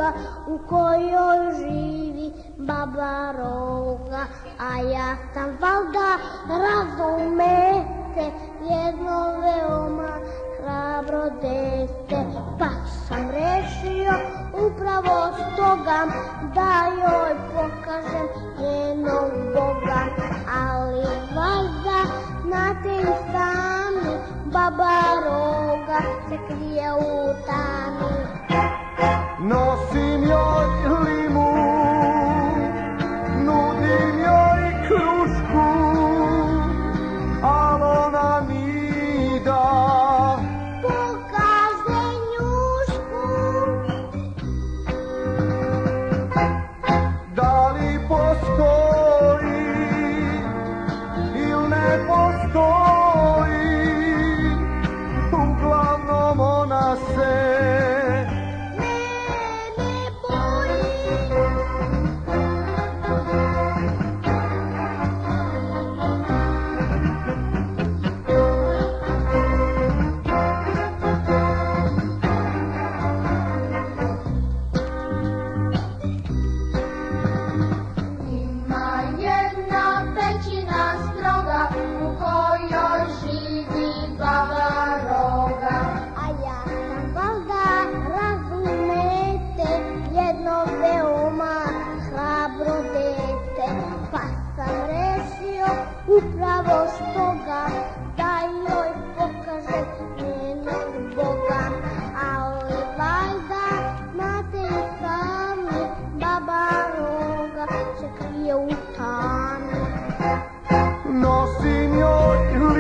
stroga u kojoj živi Babaroga, a ja sam valda, razumete, jedno veoma hrabro dete, pa sam rešio upravo stoga da joj pokažem njenog Boga, ali valjda znate i sami, Babaroga se krije u tami. Nosim joj limun, nudim joj krušku, al ona mi da pokaže njušku. Da li postoji ili ne postoji, uglavnom ona se upravo stoga da joj pokaže njenog Boga, ali valjda znate i sami, Babaroga se krije u tami. nosim joj